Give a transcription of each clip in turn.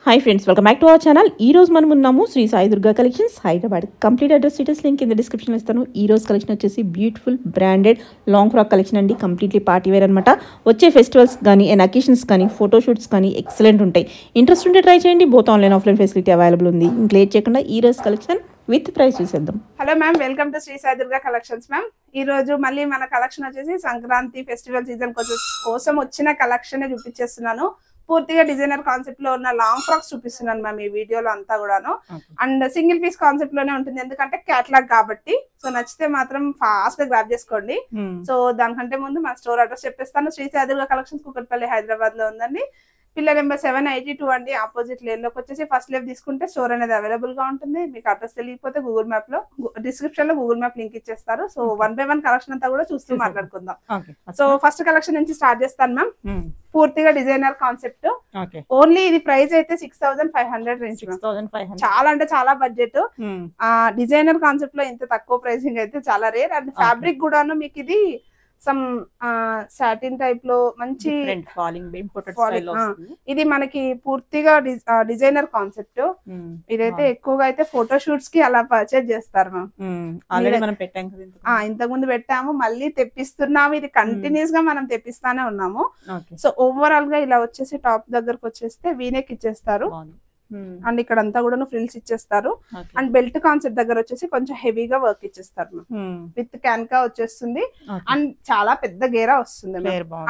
Hi friends, welcome back to our channel. ఈ రోజు మనం ఉన్నాము Shri Sai Durga collections Hyderabad. Complete address details link కింద డిస్క్రిప్షన్లో ఇస్తాను. ఈ రోజు కలెక్షన్ వచ్చేసి beautiful branded long frock collection అండి. కంప్లీట్లీ పార్టీ వేర్ అనమాట. వచ్చే ఫెస్టివల్స్ కానీ అండ్ అకేషన్స్ కానీ ఫోటోషూట్స్ కానీ ఎక్సలెంట్ ఉంటాయి. ఇంట్రెస్ట్ ఉంటే ట్రై చేయండి. Both online offline facility available ఉంది. ఇంక లేట్ చేయకుండా ఈ రోజు కలెక్షన్ విత్ ప్రైస్ చూసేద్దాం. Hello ma'am, welcome to Shri Sai Durga collections ma'am. ఈ రోజు మళ్ళీ మన కలెక్షన్ వచ్చేసి సంక్రాంతి ఫెస్టివల్ సీజన్ కోసం వచ్చిన కలెక్షన్ చూపించేస్తున్నాను. పూర్తిగా డిజైనర్ కాన్సెప్ట్ లో ఉన్న లాంగ్ ఫ్రాక్స్ చూపిస్తున్నాను మ్యామ్ ఈ వీడియోలో అంతా కూడాను. అండ్ సింగిల్ పీస్ కాన్సెప్ట్ లోనే ఉంటుంది, ఎందుకంటే క్యాటలాగ్ కాబట్టి. సో నచ్చితే మాత్రం ఫాస్ట్ గా గ్రాప్ చేసుకోండి. సో దానికంటే ముందు మన స్టోర్ అడ్రస్ చెప్పేస్తాను. శ్రీ సాయి దుర్గా కలెక్షన్స్ కూకట్పల్లి హైదరాబాద్ లో ఉందండి. పిల్లర్ నెంబర్ 782 అండి. ఆపోజిట్ లేన్ లోకి వచ్చేసి ఫస్ట్ లెఫ్ట్ తీసుకుంటే స్టోర్ అనేది అవైలబుల్ గా ఉంటుంది. మీకు అడ్రస్ తెలియకపోతే గూగుల్ మ్యాప్ లో డిస్క్రిప్షన్ లో గూగుల్ మ్యాప్ లింక్ ఇచ్చేస్తారు. సో 1 by 1 కలెక్షన్ అంతా కూడా చూస్తూ మాట్లాడుకుందాం. సో ఫస్ట్ కలెక్షన్ నుంచి స్టార్ట్ చేస్తాను మ్యామ్. పూర్తిగా డిజైనర్ కాన్సెప్ట్. ఓన్లీ ఇది ప్రైస్ అయితే 6500 రేంజ్. చాలా అంటే చాలా బడ్జెట్. డిజైనర్ కాన్సెప్ట్ లో ఇంత తక్కువ ప్రైసింగ్ అయితే చాలా రేర్. అండ్ ఫ్యాబ్రిక్ కూడాను మీకు ఇది సమ్ సాటిన్ టైప్ లో మంచి ఇది మనకి పూర్తిగా డిజైనర్ కాన్సెప్ట్. ఇదైతే ఎక్కువగా అయితే ఫోటో షూట్స్ కి అలా పర్చేజ్ చేస్తారు మ్యామ్. ఇంతకు ముందు పెట్టాము, మళ్ళీ తెప్పిస్తున్నాము. ఇది కంటిన్యూస్ గా మనం తెప్పిస్తానే ఉన్నాము. సో ఓవరాల్ గా ఇలా వచ్చేసి టాప్ దగ్గరకు వచ్చేస్తే వీనెక్ ఇచ్చేస్తారు. అండ్ ఇక్కడ అంతా కూడా ఫ్రిల్స్ ఇచ్చేస్తారు. అండ్ బెల్ట్ కాన్సెప్ట్ దగ్గర వచ్చేసి కొంచెం హెవీగా వర్క్ ఇచ్చేస్తారు విత్ క్యాన్కా వచ్చేస్తుంది. అండ్ చాలా పెద్ద గేరా వస్తుంది.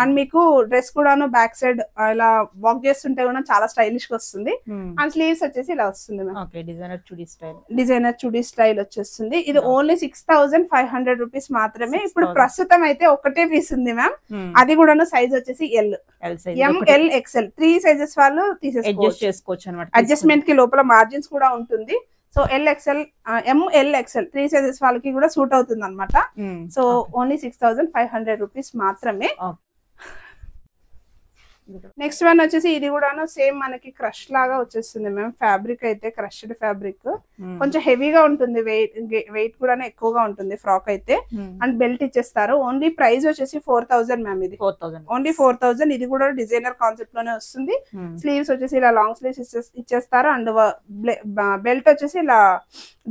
అండ్ మీకు డ్రెస్ కూడాను బ్యాక్ సైడ్ ఇలా వాక్ చేస్తుంటే కూడా చాలా స్టైలిష్ గా వస్తుంది. అండ్ స్లీవ్స్ వచ్చేసి ఇలా వస్తుంది డిజైనర్ చుడీ స్టైల్ వచ్చేస్తుంది. ఇది ఓన్లీ 6500 రూపీస్ మాత్రమే. ఇప్పుడు ప్రస్తుతం అయితే ఒకటే పీస్ ఉంది మ్యామ్. అది కూడాను సైజ్ వచ్చేసి ML XL 3 సైజెస్ వాళ్ళు తీసేసుకోవచ్చు అనమాట. అడ్జస్ట్మెంట్ కి లోపల మార్జిన్స్ కూడా ఉంటుంది. సో ML XL 3 సైజెస్ వాళ్ళకి కూడా సూట్ అవుతుంది అనమాట. సో ఓన్లీ 6500 రూపీస్ మాత్రమే. నెక్స్ట్ వన్ వచ్చేసి ఇది కూడాను సేమ్ మనకి క్రష్ లాగా వచ్చేస్తుంది మ్యామ్. ఫ్యాబ్రిక్ అయితే క్రష్డ్ ఫ్యాబ్రిక్, కొంచెం హెవీగా ఉంటుంది. వెయిట్ కూడా ఎక్కువగా ఉంటుంది ఫ్రాక్ అయితే. అండ్ బెల్ట్ ఇచ్చేస్తారు. ఓన్లీ ప్రైస్ వచ్చేసి 4000 మ్యామ్. ఇది ఓన్లీ 4000. ఇది కూడా డిజైనర్ కాన్సెప్ట్ లోనే వస్తుంది. స్లీవ్స్ వచ్చేసి ఇలా లాంగ్ స్లీవ్స్ ఇచ్చేస్తారు. అండ్ బెల్ట్ వచ్చేసి ఇలా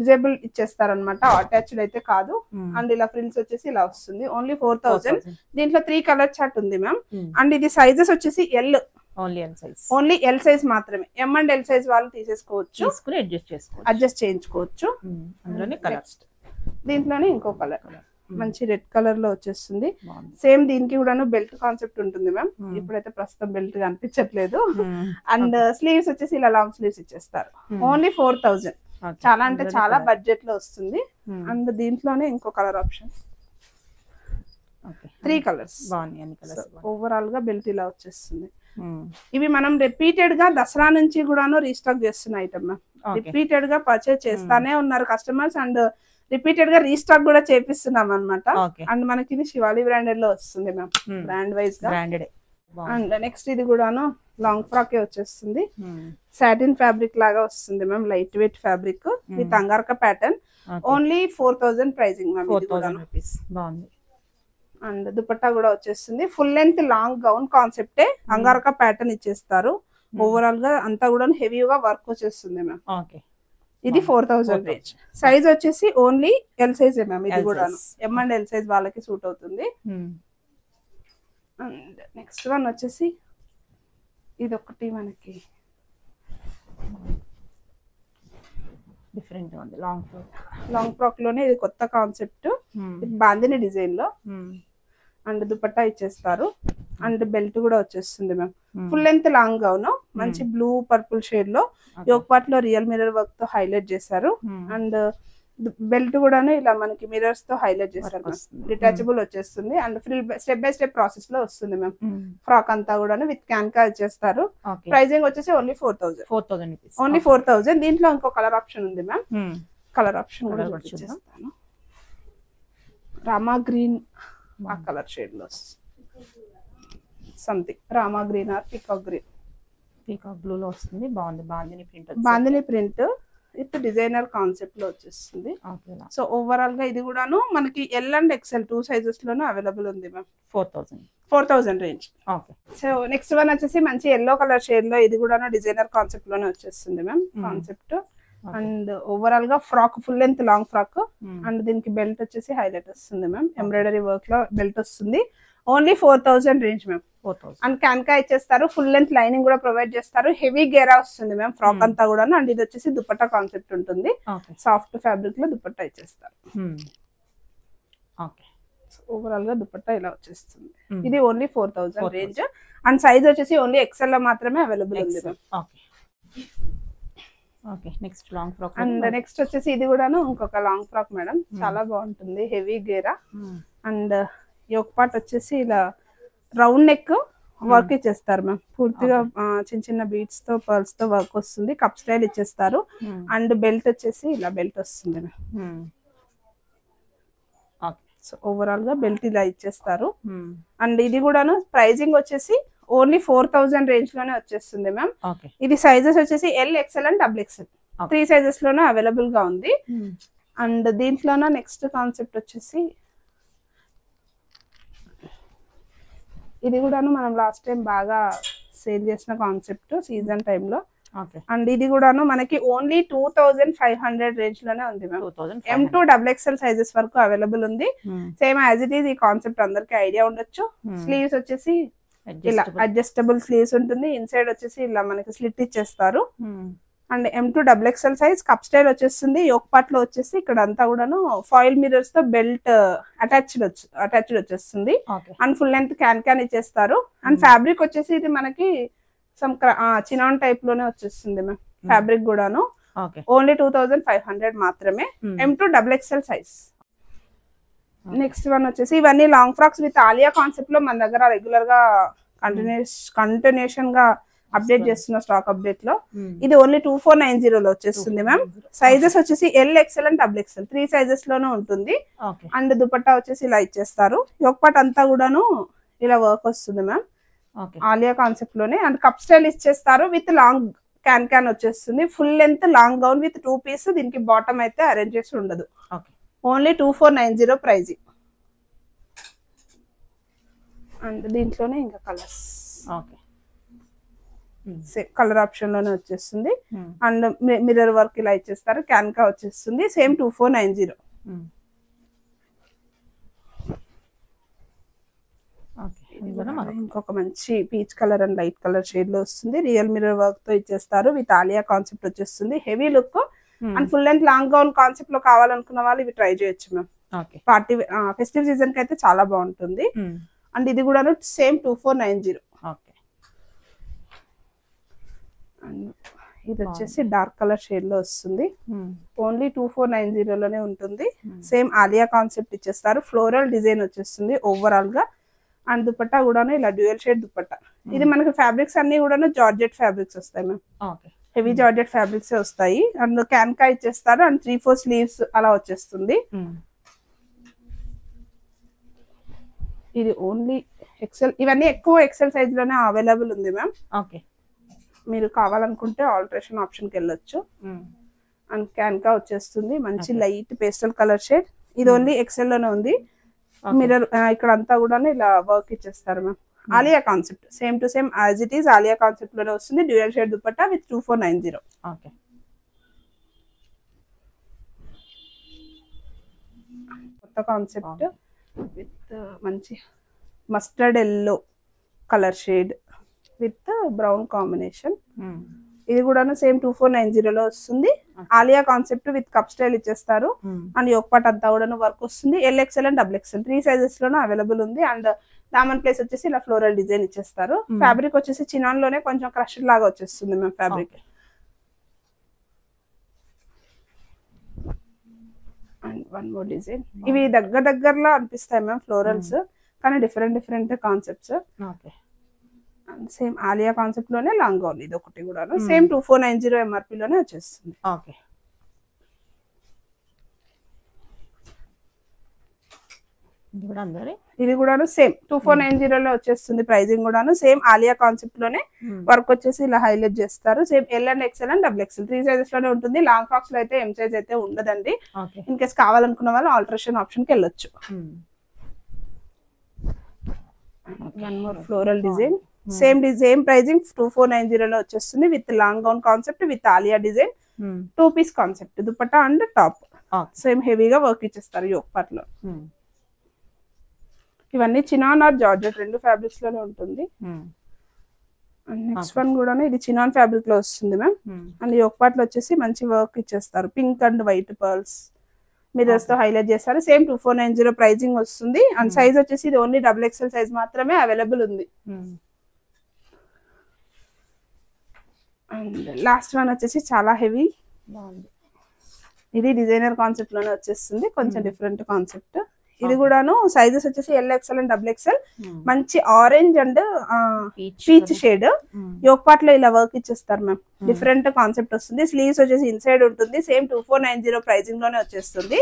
డిజేబుల్ ఇచ్చేస్తారు అనమాట, అటాచ్డ్ అయితే కాదు. అండ్ ఇలా ఫ్రిల్స్ వచ్చేసి ఇలా వస్తుంది. ఓన్లీ 4000. దీంట్లో 3 కలర్ చార్ట్ ఉంది మ్యామ్. అండ్ ఇది సైజెస్ వచ్చేసి ఓన్లీ ఎల్ సైజ్ మాత్రమే. M అండ్ L సైజ్ వాళ్ళు తీసేసుకోవచ్చు, అడ్జస్ట్ చేయించుకోవచ్చు. దీంట్లోనే ఇంకో కలర్ మంచి రెడ్ కలర్ లో వచ్చేస్తుంది. సేమ్ దీనికి కూడా బెల్ట్ కాన్సెప్ట్ ఉంటుంది మ్యామ్. ఇప్పుడైతే ప్రస్తుతం బెల్ట్ కనిపించట్లేదు. అండ్ స్లీవ్స్ వచ్చేసి ఇలా లాంగ్ స్లీవ్స్ ఇచ్చేస్తారు. ఓన్లీ 4000. చాలా అంటే చాలా బడ్జెట్ లో వస్తుంది. అండ్ దీంట్లోనే ఇంకో కలర్ ఆప్షన్ 3 కలర్స్. ఓవరాల్ గా బెల్ట్ ఇలా వచ్చేస్తుంది. ఇవి మనం రిపీటెడ్ గా దసరా నుంచి కూడాను రీస్టాక్ చేస్తున్న ఐటమ్ మ్యామ్. రిపీటెడ్ గా పర్చేజ్ చేస్తానే ఉన్నారు కస్టమర్స్. అండ్ రిపీటెడ్ గా రీస్టాక్ కూడా చేపిస్తున్నాం అనమాట. అండ్ మనకి ఇది శివాలి బ్రాండెడ్ లో వస్తుంది మ్యామ్, బ్రాండ్ వైజ్ గా. అండ్ నెక్స్ట్ ఇది కూడాను లాంగ్ ఫ్రాక్ వచ్చేస్తుంది. సాటిన్ ఫ్యాబ్రిక్ లాగా వస్తుంది ma'am, light weight fabric with angrakha pattern. Only 4000 pricing ma'am. And dupatta కూడా వచ్చేస్తుంది. ఫుల్ లెంత్ లాంగ్ గౌన్ కాన్సెప్టే, అంగార్కా ప్యాటర్న్ ఇచ్చేస్తారు. ఓవరాల్ గా అంతా కూడా హెవీగా వర్క్ వచ్చేస్తుంది మ్యామ్. ఇది 4000 రేంజ్. సైజ్ వచ్చేసి ఓన్లీ ఎల్ సైజ్ మ్యామ్. ఇది కూడా M అండ్ L సైజ్ వాళ్ళకి సూట్ అవుతుంది. అండ్ నెక్స్ట్ వన్ వచ్చేసి ఇది ఒకటి మనకి డిఫరెంట్ ఉంది. లాంగ్ ఫ్రాక్ లోనే ఇది కొత్త కాన్సెప్ట్, బాందిని డిజైన్ లో. అండ్ దుపట్టా ఇచ్చేస్తారు. అండ్ బెల్ట్ కూడా వచ్చేస్తుంది ma'am. Full length long gown మంచి బ్లూ పర్పుల్ షేడ్ లో యోక్ పార్ట్ లో రియల్ మిర్రర్ వర్క్ తో హైలైట్ చేశారు. అండ్ బెల్ట్ కూడా ఇలా మనకి మిర్రర్స్ తో హైలైట్ చేశారు. డిటాచబుల్ వచ్చేస్తుంది. And step by step process లో వస్తుంది మ్యామ్. ఫ్రాక్ అంతా కూడా విత్ క్యాన్కా ఇచ్చేస్తారు. ప్రైజింగ్ వచ్చేసి ఓన్లీ 4000. ఓన్లీ 4000. దీంట్లో ఇంకో కలర్ ఆప్షన్ ఉంది మ్యామ్. కలర్ ఆప్షన్ కూడా చూపిస్తాను. రామా గ్రీన్ ఆ కలర్ షేడ్ లో something Rama green are peacock green, peacock blue లో వస్తుంది. బాగుంది. Bandhani print with designer concept లో వచ్చేస్తుంది. సో ఓవరాల్ గా ఇది కూడాను మనకి ఎల్ అండ్ ఎక్స్ఎల్ 2 సైజెస్ లోనే అవైలబుల్ ఉంది ma'am. 4000 range. So next one వచ్చేసి మంచి ఎల్లో కలర్ షేడ్ లో ఇది కూడా డిజైనర్ కాన్సెప్ట్ లోనే వచ్చేస్తుంది మ్యామ్ కాన్సెప్ట్. అండ్ ఓవరాల్ గా frock full length long frock and దీనికి బెల్ట్ వచ్చేసి హైలైట్ వస్తుంది మ్యామ్. ఎంబ్రాయిడరీ వర్క్ లో బెల్ట్ వస్తుంది. Only 4000 range ma'am. అండ్ క్యాన్కా ఇచ్చేస్తారు. ఫుల్ లెంత్ లైనింగ్ కూడా ప్రొవైడ్ చేస్తారు. హెవీ గేరా వస్తుంది మ్యామ్ ఫ్రాక్ అంతా కూడా. అండ్ ఇది వచ్చేసి దుపట్టా కాన్సెప్ట్ ఉంటుంది. సాఫ్ట్ ఫ్యాబ్రిక్ లో దుపట్టా ఇచ్చేస్తారు. ఓవరాల్ గా దుపట్టా ఇలా వచ్చేస్తుంది. ఇది ఓన్లీ 4000 రేంజ్. అండ్ సైజ్ వచ్చేసి ఓన్లీ ఎక్సెల్ లో మాత్రమే అవైలబుల్ ఉంది ma'am. Next long frock. And next వచ్చేసి ఇది కూడాను ఇంకొక లాంగ్ ఫ్రాక్ మేడం. చాలా బాగుంటుంది. Heavy Gera and yoke part వచ్చేసి ఇలా రౌండ్ నెక్ వర్క్ ఇచ్చేస్తారు మ్యామ్. పూర్తిగా చిన్న చిన్న బీట్స్ తో పర్ల్స్ తో వర్క్ వస్తుంది. కప్ స్టైల్ ఇచ్చేస్తారు. అండ్ బెల్ట్ వచ్చేసి ఇలా బెల్ట్ వస్తుంది మ్యామ్. సో ఓవరాల్ గా బెల్ట్ ఇలా ఇచ్చేస్తారు. అండ్ ఇది కూడాను ప్రైజింగ్ వచ్చేసి ఓన్లీ 4000 రేంజ్ లోనే వచ్చేస్తుంది మ్యామ్. ఇది సైజెస్ వచ్చేసి L XL and double XL 3 sizes లోనే అవైలబుల్ గా ఉంది. అండ్ దీంట్లోన నెక్స్ట్ కాన్సెప్ట్ వచ్చేసి ఇది కూడాను మనం లాస్ట్ టైం బాగా సేల్ చేసిన కాన్సెప్ట్ సీజన్ టైంలో. అండ్ ఇది కూడాను మనకి ఓన్లీ 2500 రేంజ్ లోనే ఉంది ma'am. M2 double XL sizes వరకు అవైలబుల్ ఉంది. సేమ్ యాజ్ ఇట్ ఈస్ ఈ కాన్సెప్ట్ అందరికి ఐడియా ఉండొచ్చు. స్లీవ్స్ వచ్చేసి ఇలా అడ్జస్టబుల్ స్లీవ్స్ ఉంటుంది. ఇన్సైడ్ వచ్చేసి ఇలా మనకి స్లిట్ ఇచ్చేస్తారు. And M2 double XL size cup style వచ్చేస్తుంది. యోక్ పార్ట్ లో వచ్చేసి ఇక్కడ అంతా కూడాను ఫాయిల్ మిరర్స్ తో బెల్ట్ అటాచ్డ్ వచ్చేస్తుంది. అండ్ ఫుల్ లెంత్ క్యాన్ ఇచ్చేస్తారు. అండ్ ఫ్యాబ్రిక్ వచ్చేసి ఇది మనకి సమ్ చినాన్ టైప్ లోనే వచ్చేస్తుంది మ్యామ్. ఫ్యాబ్రిక్ కూడాను ఓన్లీ 2500 మాత్రమే. M2 double XL size. Next one వచ్చేసి ఇవన్నీ long frocks with Alia concept లో మన దగ్గర రెగ్యులర్ గా కంటిన్యూషన్ గా అప్డేట్ చేస్తున్న స్టాక్ అప్డేట్ లో. ఇది ఓన్లీ 2490 లో వచ్చేస్తుంది మ్యామ్. సైజెస్ వచ్చేసి L XL and double XL 3 sizes లోనే ఉంటుంది. అండ్ దుపట్టా వచ్చేసి ఇలా ఇచ్చేస్తారు. యోక్ పార్ట్ అంతా కూడాను ఇలా వర్క్ వస్తుంది మ్యామ్ ఆలియా కాన్సెప్ట్ లోనే. అండ్ కప్ స్టైల్ ఇచ్చేస్తారు విత్ లాంగ్ క్యాన్ వచ్చేస్తుంది. Full length long gown with 2 piece. దీనికి బాటమ్ అయితే అరేంజ్ చేసి ఉండదు. Only 2490 pricing. అండ్ దీంట్లోనే ఇంకా కలర్స్ కలర్ ఆప్షన్ లోనే వచ్చేస్తుంది. అండ్ మిర్రర్ వర్క్ ఇలా ఇచ్చేస్తారు. క్యాన్కా వచ్చేస్తుంది. సేమ్ 2490. ఇంకొక మంచి peach colour and light colour shade లో వస్తుంది. రియల్ మిర్రర్ వర్క్ తో ఇచ్చేస్తారు. విత్ ఆలియా కాన్సెప్ట్ వచ్చేస్తుంది. Heavy look and full length long gown concept లో కావాలనుకున్న వాళ్ళు ఇవి ట్రై చేయొచ్చు మ్యామ్. పార్టీ ఫెస్టివ్ సీజన్ కి అయితే చాలా బాగుంటుంది. అండ్ ఇది కూడా సేమ్ 2490. అండ్ ఇది వచ్చేసి డార్క్ కలర్ షేడ్ లో వస్తుంది. ఓన్లీ 2490 లోనే ఉంటుంది. సేమ్ ఆలియా కాన్సెప్ట్ ఇచ్చేస్తారు. ఫ్లోరల్ డిజైన్ వచ్చేస్తుంది ఓవరాల్ గా. అండ్ దుపట్టా కూడా ఇలా డ్యూయల్ షేడ్ దుపట్టా. ఇది మనకి ఫ్యాబ్రిక్స్ అన్ని కూడా జార్జెట్ ఫ్యాబ్రిక్స్ వస్తాయి మ్యామ్. హెవీ జార్జెట్ ఫ్యాబ్రిక్స్ వస్తాయి. అండ్ క్యాన్కా ఇచ్చేస్తారు. అండ్ 3-4 స్లీవ్స్ అలా వచ్చేస్తుంది. ఇది ఓన్లీ ఎక్సెల్. ఇవన్నీ ఎక్కువ ఎక్సెల్ సైజ్ లోనే అవైలబుల్ ఉంది మ్యామ్. మీరు కావాలనుకుంటే ఆల్టరేషన్ ఆప్షన్ కి వెళ్ళొచ్చు. అండ్ క్యాన్కా వచ్చేస్తుంది. మంచి లైట్ పేస్టల్ కలర్ షేడ్. ఇది ఓన్లీ ఎక్సెల్ లోనే ఉంది. మిర్రర్ ఇక్కడ అంతా కూడా ఇలా వర్క్ ఇచ్చేస్తారు ma'am. Alia concept same to same as it is Alia concept లోనే వస్తుంది. Dual shade dupatta with 2490. కొత్త కాన్సెప్ట్ విత్ మంచి mustard yellow colour shade with brown combination. ఇది కూడా సేమ్ 2490 లో వస్తుంది. Alia concept with cup style ఇచ్చేస్తారు. అండ్ యోక్ పార్ట్ అంతా కూడా వర్క్ వస్తుంది. L XL and double XL 3 sizes లోనే అవైలబుల్ ఉంది. అండ్ దామన్ ప్లేస్ వచ్చేసి ఇలా ఫ్లోరల్ డిజైన్ ఇచ్చేస్తారు. ఫ్యాబ్రిక్ వచ్చేసి చినాన్ లోనే కొంచెం క్రష్డ్ లాగా వచ్చేస్తుంది ma'am fabric. And one more design. ఇవి దగ్గరలో అనిపిస్తాయి మ్యామ్ ఫ్లోరల్స్, కానీ different concepts. Same Alia concept లోనే లాంగ్ గౌన్. ఇది ఒకటి కూడా సేమ్ 2490 ఎంఆర్పి లోనే వచ్చేస్తుంది. ఇది కూడాను సేమ్ 2490 లో వచ్చేస్తుంది. ప్రైజింగ్ కూడాను సేమ్ ఆలియా కాన్సెప్ట్ లోనే వర్క్ వచ్చేసి ఇలా హైలైట్ చేస్తారు. Same L and XL and double XL 3 sizes లోనే ఉంటుంది. లాంగ్ ఫ్రాక్స్ లో అయితే ఎం సైజ్ అయితే ఉండదండి. ఇన్ కేస్ కావాలనుకున్న వాళ్ళు ఆల్టరేషన్ ఆప్షన్ కి వెళ్ళొచ్చు. One more floral design, same pricing 2490 లో వచ్చేస్తుంది with long gown concept with Alia design, 2 piece concept, dupatta and top same హెవీగా వర్క్ ఇచ్చేస్తారు యోక్ పార్ట్ లో. ఇవన్నీ చినాన్ ఆర్ జార్జెట్ 2 ఫ్యాబ్రిక్స్ లోనే ఉంటుంది. నెక్స్ట్ వన్ కూడా ఇది చినాన్ ఫ్యాబ్రిక్ లో వస్తుంది మ్యామ్. అండ్ యోక్ పార్ట్ లో వచ్చేసి మంచి వర్క్ ఇచ్చేస్తారు. Pink and white pearls mirrors తో హైలైట్ చేస్తారు. సేమ్ 2490 ప్రైజింగ్ వస్తుంది. అండ్ సైజ్ వచ్చేసి ఇది ఓన్లీ డబుల్ ఎక్స్ఎల్ సైజ్ మాత్రమే అవైలబుల్ ఉంది. అండ్ లాస్ట్ వన్ వచ్చేసి చాలా హెవీ, ఇది డిజైనర్ కాన్సెప్ట్ లోనే వచ్చేస్తుంది. కొంచెం డిఫరెంట్ కాన్సెప్ట్. ఇది కూడాను సైజెస్ వచ్చేసి L XL and double XL. మంచి orange and peach shade. Yoke part లో ఇలా వర్క్ ఇచ్చేస్తారు మ్యామ్. డిఫరెంట్ కాన్సెప్ట్ వస్తుంది. స్లీవ్స్ వచ్చేసి ఇన్సైడ్ ఉంటుంది. సేమ్ 2490 ప్రైజింగ్ లోనే వచ్చేస్తుంది.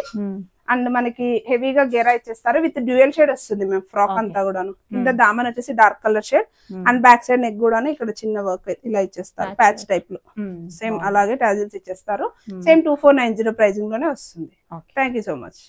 అండ్ మనకి హెవీగా గెరా ఇచ్చేస్తారు విత్ డ్యూయల్ షేడ్ వస్తుంది మ్యామ్. ఫ్రాక్ అంతా కూడాను కింద దామన్ వచ్చేసి dark colour shade and back side neck కూడాను ఇక్కడ చిన్న వర్క్ ఇలా ఇచ్చేస్తారు ప్యాచ్ టైప్ లో. సేమ్ అలాగే టాజిల్స్ ఇచ్చేస్తారు. సేమ్ 2490 ప్రైజింగ్ లోనే వస్తుంది. Thank you so much.